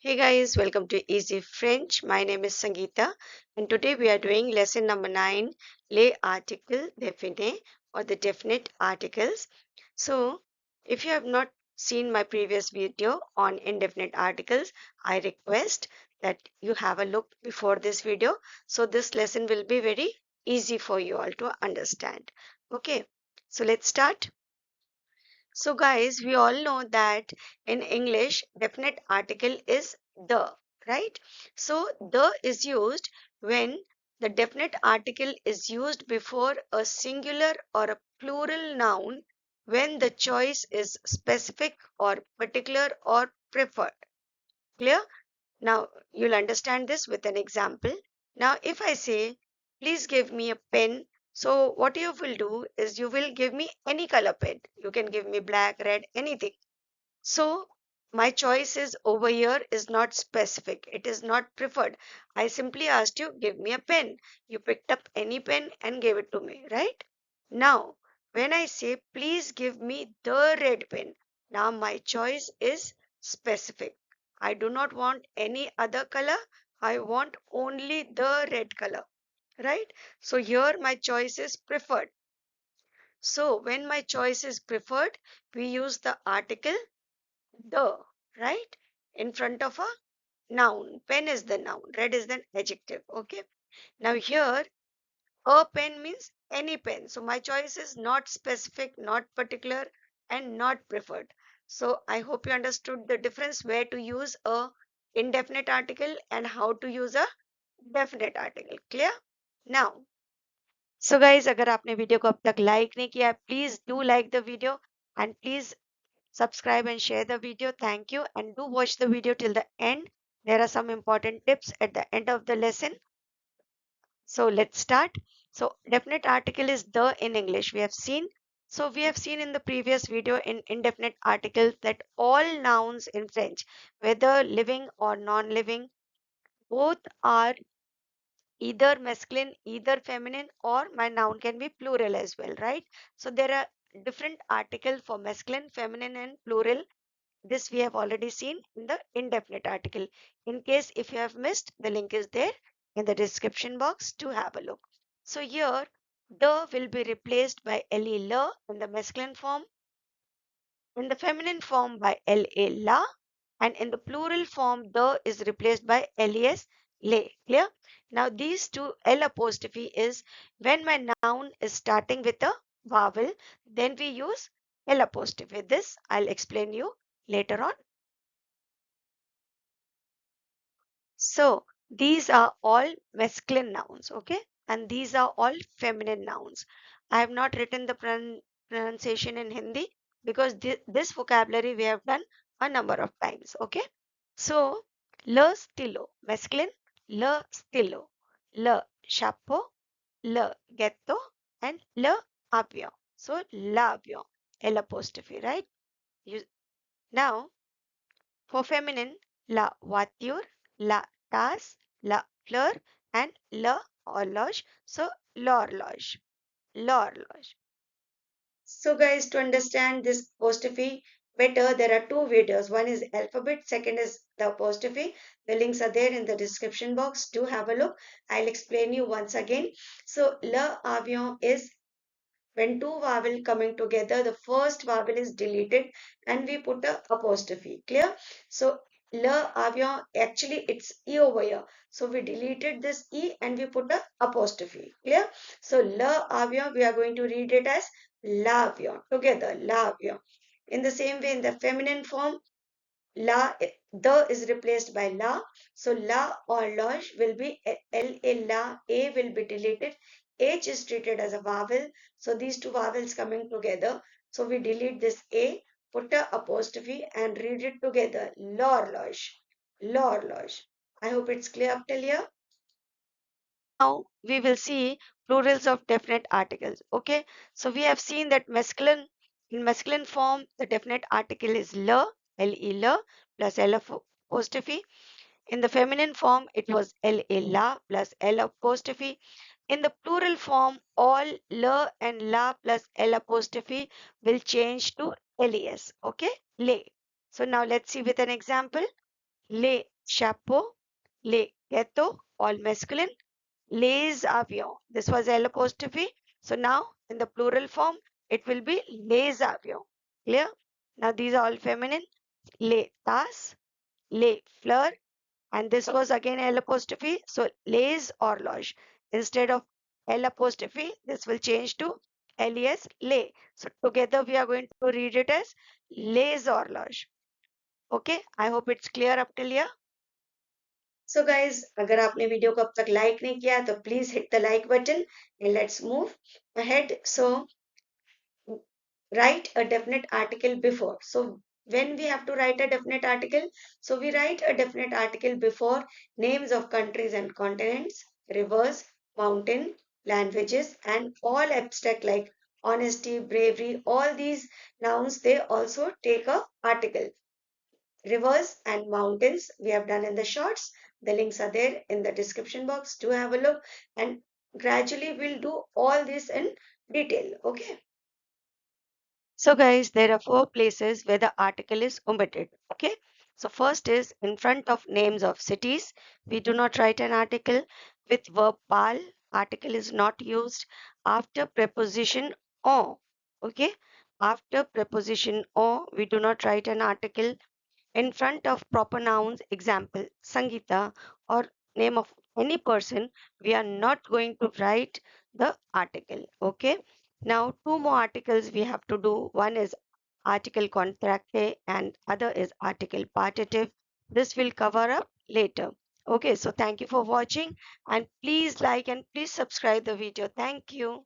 Hey guys, welcome to Easy French. My name is Sangeeta, and today we are doing lesson number 9, les articles définis or the definite articles. So, if you have not seen my previous video on indefinite articles, I request that you have a look before this video. So, this lesson will be very easy for you all to understand. Okay, so let's start. So, guys, we all know that in English, definite article is the, right? So, the is used when the definite article is used before a singular or a plural noun when the choice is specific or particular or preferred. Clear? Now, you'll understand this with an example. Now, if I say, please give me a pen. So, what you will do is you will give me any color pen. You can give me black, red, anything. So, my choice is over here is not specific. It is not preferred. I simply asked you, give me a pen. You picked up any pen and gave it to me, right? Now, when I say, please give me the red pen, now my choice is specific. I do not want any other color. I want only the red color, right? So here my choice is preferred. So when my choice is preferred, we use the article the, right? In front of a noun. Pen is the noun. Red is the adjective. Okay. Now here, a pen means any pen. So my choice is not specific, not particular, and not preferred. So I hope you understood the difference where to use a indefinite article and how to use a definite article. Clear? Now, so guys, अगर आपने video को अब तक like नहीं किया, please do like the video and please subscribe and share the video. Thank you, and do watch the video till the end. There are some important tips at the end of the lesson. So let's start. So definite article is the in English. We have seen. So we have seen in the previous video in indefinite articles that all nouns in French, whether living or non-living, both are either masculine, either feminine, or my noun can be plural as well, right? So there are different articles for masculine, feminine, and plural. This we have already seen in the indefinite article. In case if you have missed, the link is there in the description box to have a look. So here, the will be replaced by le in the masculine form, in the feminine form by la, and in the plural form, the is replaced by les, le. Clear? Now these two L apostrophe is when my noun is starting with a vowel, then we use L apostrophe. This I'll explain you later on. So these are all masculine nouns, okay? And these are all feminine nouns. I have not written the pronunciation in Hindi because this vocabulary we have done a number of times, okay? So, le stilo, masculine, le stilo, le chapeau, le ghetto, and le avion. So, l'avion, L apostrophe, right? You, now, for feminine, la voiture, la tasse, la fleur, and le horloge. So, l'horloge, l'horloge. So, guys, to understand this apostrophe better, there are two videos. One is alphabet, second is the apostrophe. The links are there in the description box. Do have a look. I'll explain you once again. So, le avion is when two vowel coming together, the first vowel is deleted and we put a apostrophe. Clear? So le avion, actually it's e over here. So we deleted this e and we put a apostrophe. Clear? So le avion, we are going to read it as l'avion. Together, l'avion. In the same way, in the feminine form, la, the is replaced by la. So la horloge will be l a la, a will be deleted. H is treated as a vowel. So these two vowels coming together. So we delete this a, put a apostrophe and read it together. L'horloge. L'horloge. I hope it's clear up till here. Now we will see plurals of definite articles. Okay, so we have seen that masculine, in masculine form the definite article is le, le plus l apostrophe. In the feminine form it was la plus l apostrophe. In the plural form, all le and la plus l apostrophe will change to les. Okay, le. So now let's see with an example. Les chapeau, les gâteaux, all masculine, les avions. This was L apostrophe. So now in the plural form, it will be les avions. Clear? Now these are all feminine. Les tasses, les fleurs, and this was again L apostrophe. So les horloges. Instead of L apostrophe, this will change to les, les. So together we are going to read it as les horloges. Okay, I hope it's clear up till here. So guys, अगर आपने video को अब तक like नहीं किया तो please hit the like button and let's move ahead. So write a definite article before. So when we have to write a definite article, so we write a definite article before names of countries and continents, rivers, mountain, languages, and all abstract like honesty, bravery, all these nouns, they also take a article. Rivers and mountains we have done in the shorts. The links are there in the description box. Do have a look, and gradually we'll do all this in detail. Okay. So guys, there are four places where the article is omitted. Okay. So first is in front of names of cities. We do not write an article with verb pal. Article is not used after preposition o. Okay. After preposition o, we do not write an article in front of proper nouns, example Sangita, or name of any person, we are not going to write the article. Okay. Now two more articles we have to do. One is article contracte and other is article partitive. This will cover up later. Okay, so thank you for watching and please like and please subscribe the video. Thank you.